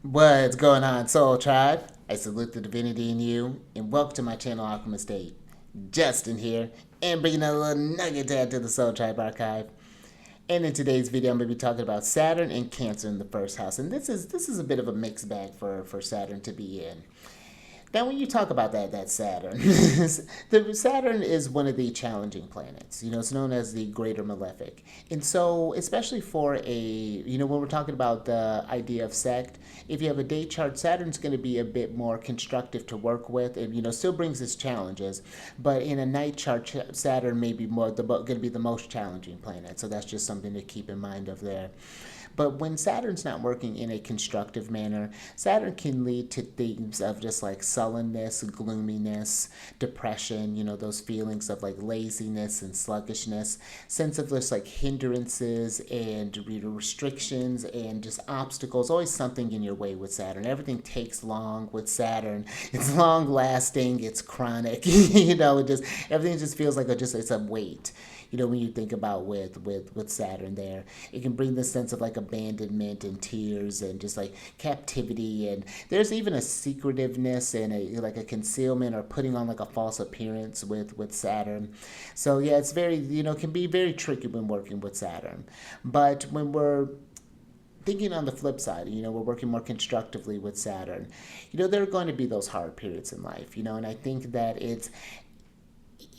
What's going on, Soul Tribe? I salute the divinity in you, and welcome to my channel, Alchemist. Justin here, and bringing a little nugget to add to the Soul Tribe archive. And in today's video, I'm going to be talking about Saturn and Cancer in the first house, and this is a bit of a mixed bag for Saturn to be in. Now, when you talk about that Saturn, the Saturn is one of the challenging planets. It's known as the Greater Malefic, and so especially for when we're talking about the idea of sect, if you have a date chart, Saturn's going to be a bit more constructive to work with, and still brings its challenges. But in a night chart, Saturn may be going to be the most challenging planet. So that's just something to keep in mind of there. But when Saturn's not working in a constructive manner, Saturn can lead to themes of just like sullenness, gloominess, depression, those feelings of like laziness and sluggishness, sense of just like hindrances and restrictions and just obstacles, always something in your way with Saturn. Everything takes long with Saturn. It's long lasting, it's chronic, everything just feels like it's a weight. When you think about with Saturn there, it can bring this sense of like abandonment and tears and just like captivity, and there's even a secretiveness and a concealment or putting on like a false appearance with Saturn. So yeah, it's very can be very tricky when working with Saturn. But when we're thinking on the flip side, we're working more constructively with Saturn, there are going to be those hard periods in life, and I think that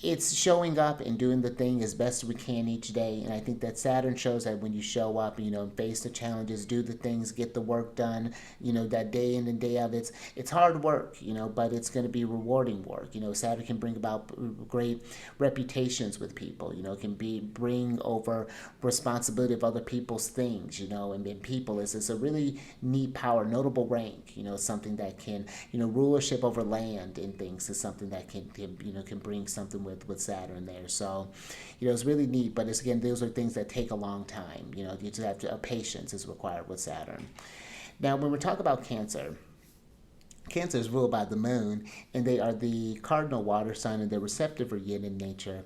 it's showing up and doing the thing as best we can each day. And I think that Saturn shows that when you show up, face the challenges, do the things, get the work done, that day in and day out, it's hard work, but it's going to be rewarding work. Saturn can bring about great reputations with people, it can bring over responsibility of other people's things, and people is a really neat power, notable rank, something that can, rulership over land and things is something that can bring something with Saturn there. So, it's really neat, but it's again, those are things that take a long time. You just have to, patience is required with Saturn. Now, when we talk about Cancer is ruled by the moon, and they are the cardinal water sign, and they're receptive or yin in nature.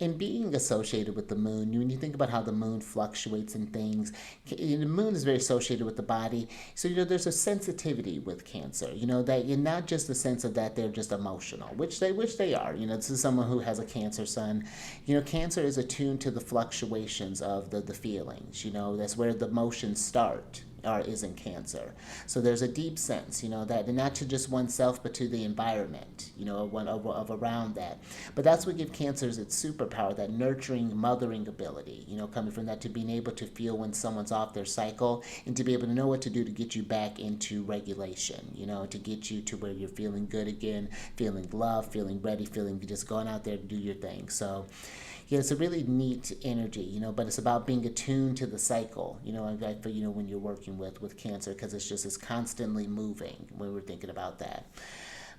And being associated with the moon, when you think about how the moon fluctuates in things, the moon is very associated with the body. So, there's a sensitivity with Cancer, that you're not just the sense of that they're just emotional, which they are. This is someone who has a Cancer sun. Cancer is attuned to the fluctuations of the feelings, that's where the emotions start or is in Cancer. So there's a deep sense, that not to just oneself, but to the environment, of around that. But that's what gives Cancers its superpower, that nurturing, mothering ability, coming from that to being able to feel when someone's off their cycle and to be able to know what to do to get you back into regulation, to get you to where you're feeling good again, feeling loved, feeling ready, feeling just going out there to do your thing. So, yeah, it's a really neat energy, but it's about being attuned to the cycle, when you're working with Cancer, because it's constantly moving when we're thinking about that.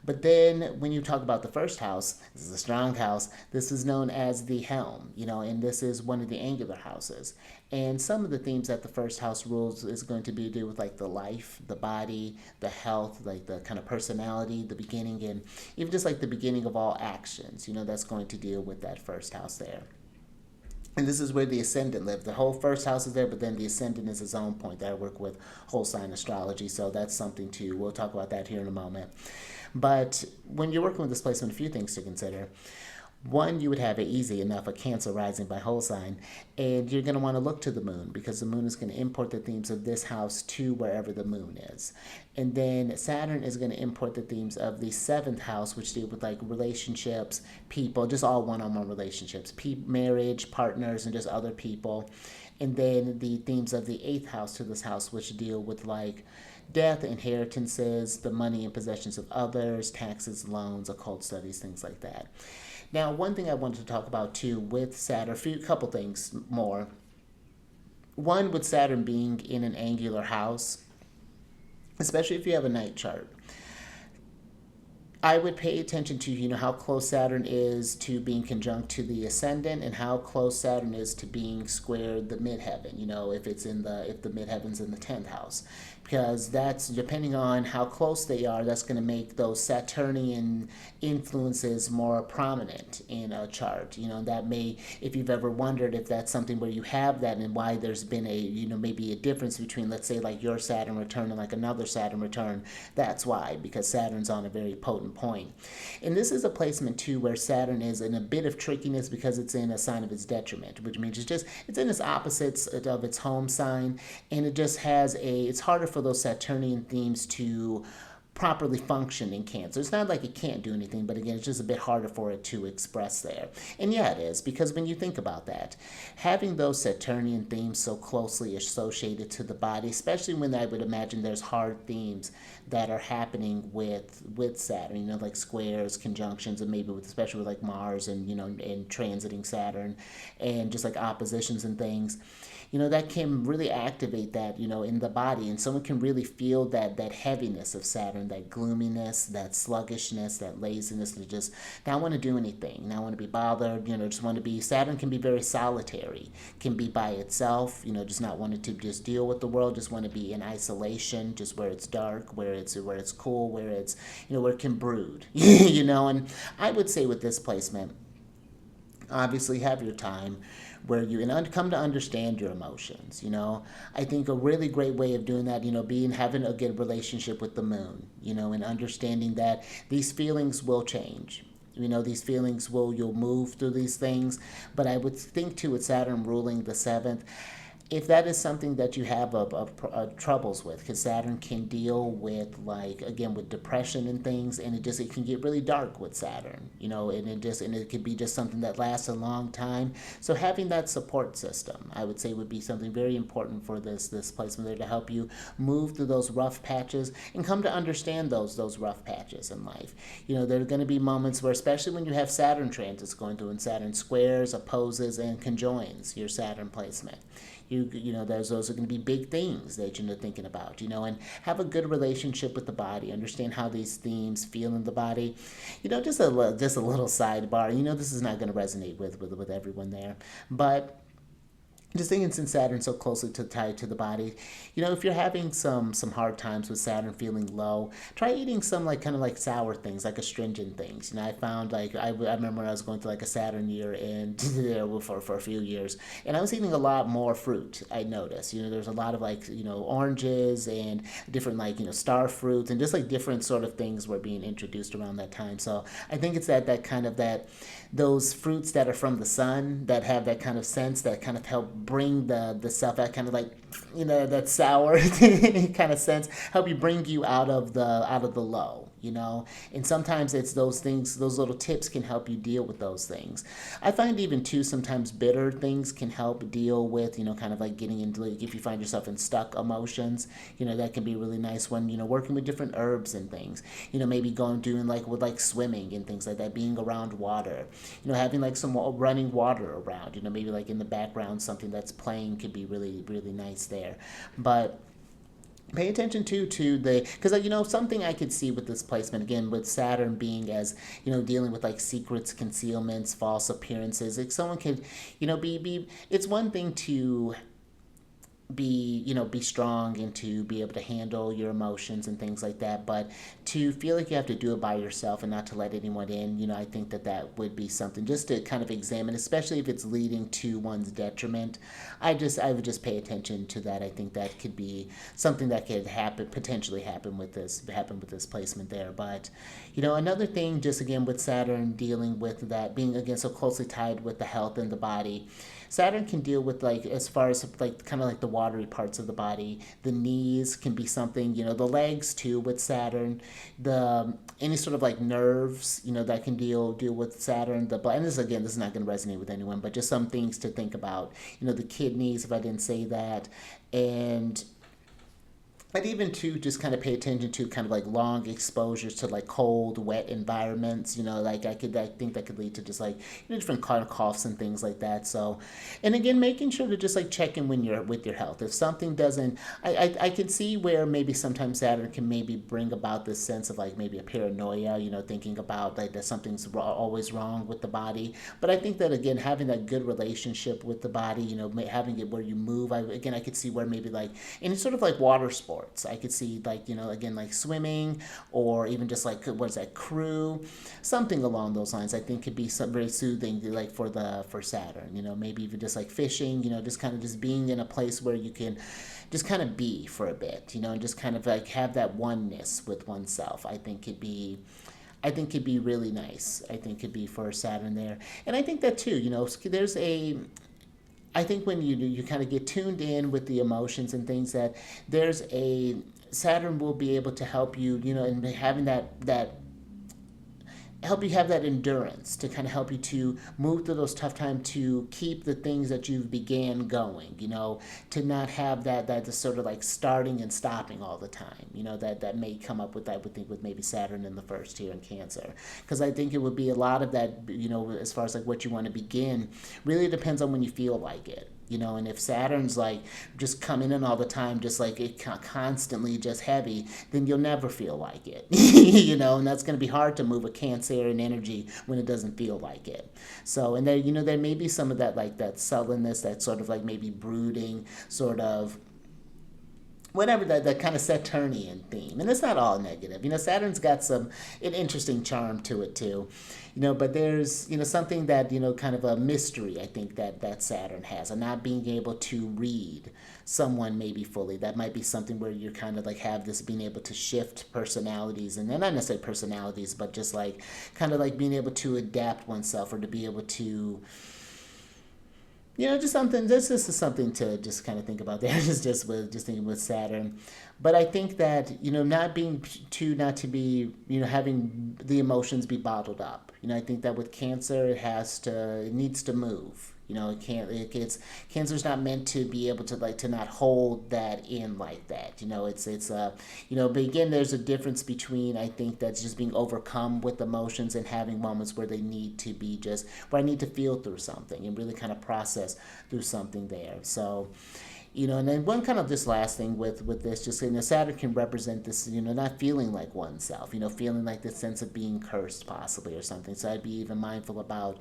But then when you talk about the first house, this is a strong house. This is known as the helm, and this is one of the angular houses. And some of the themes that the first house rules is going to be to do with like the life, the body, the health, like the kind of personality, the beginning, and even just like the beginning of all actions, that's going to deal with that first house there. And this is where the ascendant lives. The whole first house is there, but then the ascendant is its own point that I work with whole sign astrology. So that's something too. We'll talk about that here in a moment. But when you're working with this placement, a few things to consider. One, you would have it easy enough, a Cancer rising by whole sign, and you're going to want to look to the moon because the moon is going to import the themes of this house to wherever the moon is. And then Saturn is going to import the themes of the seventh house, which deal with like relationships, people, just all one-on-one relationships, marriage, partners, and just other people. And then the themes of the eighth house to this house, which deal with like death, inheritances, the money and possessions of others, taxes, loans, occult studies, things like that. Now, one thing I wanted to talk about too with Saturn, a couple things more. One, with Saturn being in an angular house, especially if you have a night chart, I would pay attention to how close Saturn is to being conjunct to the ascendant and how close Saturn is to being squared the midheaven. If the midheaven's in the 10th house, because that's depending on how close they are, that's going to make those Saturnian influences more prominent in a chart. That may, if you've ever wondered if that's something where you have that and why there's been a, maybe a difference between, let's say, like your Saturn return and like another Saturn return, that's why, because Saturn's on a very potent point. And this is a placement too where Saturn is in a bit of trickiness because it's in a sign of its detriment, which means it's in its opposites of its home sign, and it just it's harder for those Saturnian themes to properly function in Cancer. It's not like it can't do anything, but again, it's just a bit harder for it to express there. And yeah, it is, because when you think about that, having those Saturnian themes so closely associated to the body, especially when I would imagine there's hard themes that are happening with Saturn, like squares, conjunctions, and maybe especially with like Mars and and transiting Saturn, and just like oppositions and things. That can really activate that, in the body. And someone can really feel that heaviness of Saturn, that gloominess, that sluggishness, that laziness, to just not want to do anything, not want to be bothered, just want to be, Saturn can be very solitary, can be by itself, just not wanting to just deal with the world, just want to be in isolation, just where it's dark, where it's cool, where it's, where it can brood, and I would say with this placement, obviously have your time where you come to understand your emotions. I think a really great way of doing that, having a good relationship with the moon, and understanding that these feelings will change. These feelings you'll move through these things. But I would think too, with Saturn ruling the seventh, if that is something that you have troubles with, because Saturn can deal with, like, again, with depression and things, and it can get really dark with Saturn, and it could be just something that lasts a long time. So having that support system, I would say, would be something very important for this placement there, to help you move through those rough patches and come to understand those rough patches in life. There are going to be moments where, especially when you have Saturn transits going through, and Saturn squares, opposes, and conjoins your Saturn placement. Those are going to be big things that you're thinking about, and have a good relationship with the body. Understand how these themes feel in the body. Just a little sidebar. This is not going to resonate with everyone there, but just thinking, since Saturn's so closely tied to the body, if you're having some hard times with Saturn, feeling low, try eating some kind of sour things, like astringent things. I found, I remember when I was going through a Saturn year and for a few years, and I was eating a lot more fruit. I noticed, there's a lot of oranges and different star fruits, and just different sort of things were being introduced around that time. So I think it's that kind of those fruits that are from the sun, that have that kind of sense, that kind of help bring the self, that kind of that sour kind of sense, help you bring you out of the low. And sometimes it's those things, those little tips can help you deal with those things. I find even too, sometimes bitter things can help deal with, kind of getting into, if you find yourself in stuck emotions, that can be really nice when, working with different herbs and things, maybe doing with swimming and things like that, being around water, having some running water around, maybe in the background, something that's playing could be really, really nice there. But pay attention to because something I could see with this placement, again, with Saturn being as dealing with secrets, concealments, false appearances, someone could be it's one thing to be strong and to be able to handle your emotions and things like that, but to feel like you have to do it by yourself and not to let anyone in, I think that would be something just to kind of examine, especially if it's leading to one's detriment. I would just pay attention to that. I think that could be something that could potentially happen with this placement there. But another thing, just again with Saturn dealing with that, being again so closely tied with the health and the body, Saturn can deal with as far as kind of the watery parts of the body. The knees can be something, the legs too with Saturn, any sort of nerves, that can deal with Saturn. And this is not going to resonate with anyone, but just some things to think about. The kidneys, if I didn't say that, and I'd even to just kind of pay attention to kind of long exposures to cold, wet environments. I think that could lead to just different kind of coughs and things like that. So, and again, making sure to just check in when you're with your health. If something doesn't, I can see where maybe sometimes Saturn can maybe bring about this sense of maybe a paranoia. Thinking about that something's always wrong with the body. But I think that again, having that good relationship with the body, having it where you move. I could see where maybe any sort of water sport. sports. I could see like, again, like swimming, or even just like, what's that, crew, something along those lines. I think could be some very soothing, like for Saturn. Maybe even just like fishing. Just kind of just being in a place where you can just kind of be for a bit. And just kind of like have that oneness with oneself. I think could be really nice. I think could be for Saturn there, and I think that too. There's a. I think when you kind of get tuned in with the emotions and things, that there's a Saturn will be able to help you. And having that help you have that endurance to kind of help you to move through those tough times, to keep the things that you've began going, to not have that sort of like starting and stopping all the time, that may come up with, I would think, with maybe Saturn in the first here in Cancer. Because I think it would be a lot of that, as far as like what you want to begin, really depends on when you feel like it. And if Saturn's like just coming in all the time, just like it constantly just heavy, then you'll never feel like it. And that's going to be hard to move a Cancerian energy when it doesn't feel like it. So, and there, there may be some of that, like that sullenness, that sort of like maybe brooding sort of whatever, that kind of Saturnian theme. And it's not all negative. Saturn's got an interesting charm to it too. But there's, something that, kind of a mystery, I think, that Saturn has, and not being able to read someone maybe fully. That might be something where you're kind of like have this being able to shift personalities, and not necessarily personalities, but just like kind of like being able to adapt oneself, or to be able to, just something. This is something to just kind of think about there. just thinking with Saturn, but I think that not being not to be having the emotions be bottled up. I think that with Cancer, it needs to move. It can't. Cancer's not meant to be able to like to not hold that in like that. But again, there's a difference between, I think, that's just being overcome with emotions and having moments where they need to be just where I need to feel through something and really kind of process through something there. So. And then one kind of this last thing with this, just Saturn can represent this, not feeling like oneself, feeling like this sense of being cursed possibly or something. So I'd be even mindful about,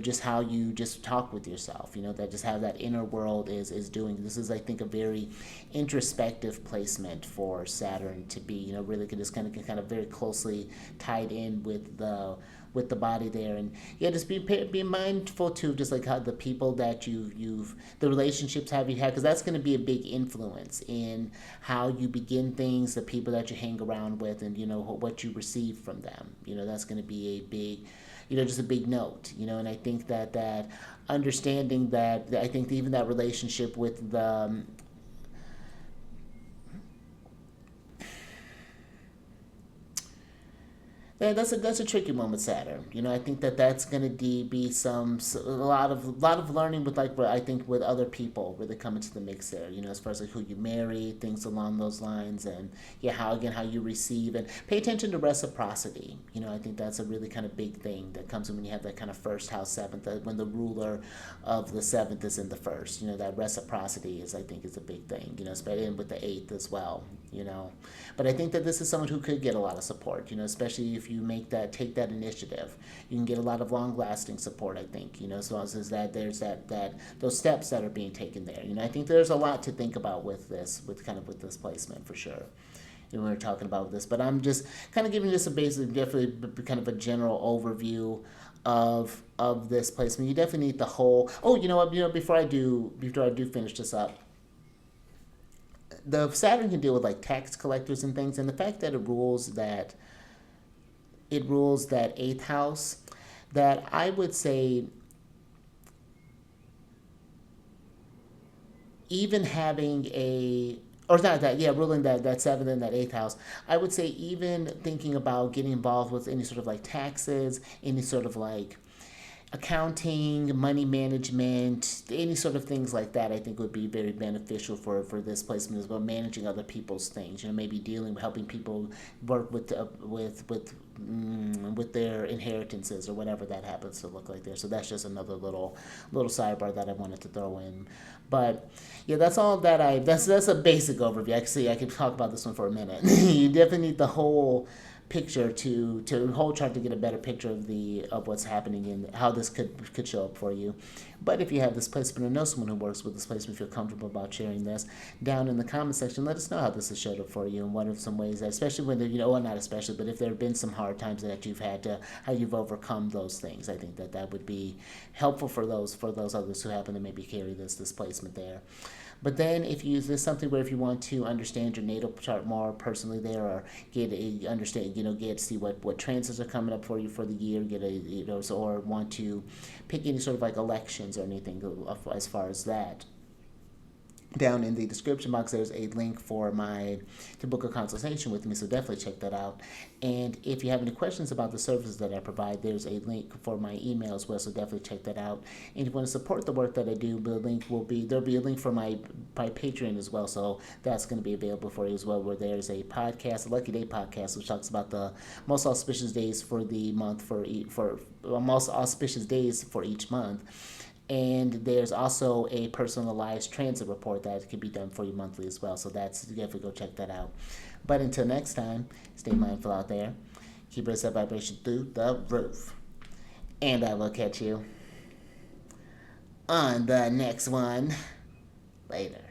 just how you just talk with yourself, that just how that inner world is doing. This is, I think, a very introspective placement for Saturn to be, really just kind of very closely tied in with the body there. And just be mindful too, just like how the people that the relationships have you had, because that's going to be a big influence in how you begin things, the people that you hang around with, and what you receive from them. That's going to be a big, just a big note. And I think that understanding that, I think even that relationship with the yeah, that's a tricky one with Saturn. I think that's going to be a lot of learning with, like, what I think with other people really come into the mix there. As far as like who you marry, things along those lines, and how you receive, and pay attention to reciprocity. I think that's a really kind of big thing that comes when you have that kind of first house seventh, when the ruler of the seventh is in the first. That reciprocity I think is a big thing. Especially with the eighth as well. But I think that this is someone who could get a lot of support. Especially if you take that initiative, you can get a lot of long-lasting support. I think as long as that there's that those steps that are being taken there. I think there's a lot to think about with this placement for sure. When we're talking about this, but I'm just kind of giving just a basic, definitely kind of a general overview of this placement. You definitely need the whole. Oh, you know what? Before I do finish this up, the Saturn can deal with like tax collectors and things, and the fact that it rules that eighth house, that I would say even having or not that, ruling that seventh and that eighth house, I would say even thinking about getting involved with any sort of like taxes, any sort of like accounting, money management, any sort of things like that, I think would be very beneficial for this placement as well. Managing other people's things, maybe helping people work with their inheritances or whatever that happens to look like there. So that's just another little sidebar that I wanted to throw in. But that's all that's a basic overview. I can talk about this one for a minute. You definitely need the whole picture to whole chart to get a better picture of what's happening and how this could show up for you. But if you have this placement or know someone who works with this placement, feel comfortable about sharing this, down in the comment section, let us know how this has showed up for you and what are some ways that, especially when well, not especially, but if there have been some hard times that you've had to, how you've overcome those things. I think that would be helpful for those others who happen to maybe carry this placement there. But then if you use this something where if you want to understand your natal chart more personally there, or get a understand, get to see what transits are coming up for you for the year, get a or want to pick any sort of like elections or anything as far as that, down in the description box there's a link to book a consultation with me, so definitely check that out. And if you have any questions about the services that I provide, there's a link for my email as well, so definitely check that out. And if you want to support the work that I do, there'll be a link for my Patreon as well, so that's going to be available for you as well, where there's a podcast, a Lucky Day podcast, which talks about the most auspicious days for the month for most auspicious days for each month. And there's also a personalized transit report that can be done for you monthly as well. So you have to go check that out. But until next time, stay mindful out there. Keep your vibration through the roof. And I will catch you on the next one. Later.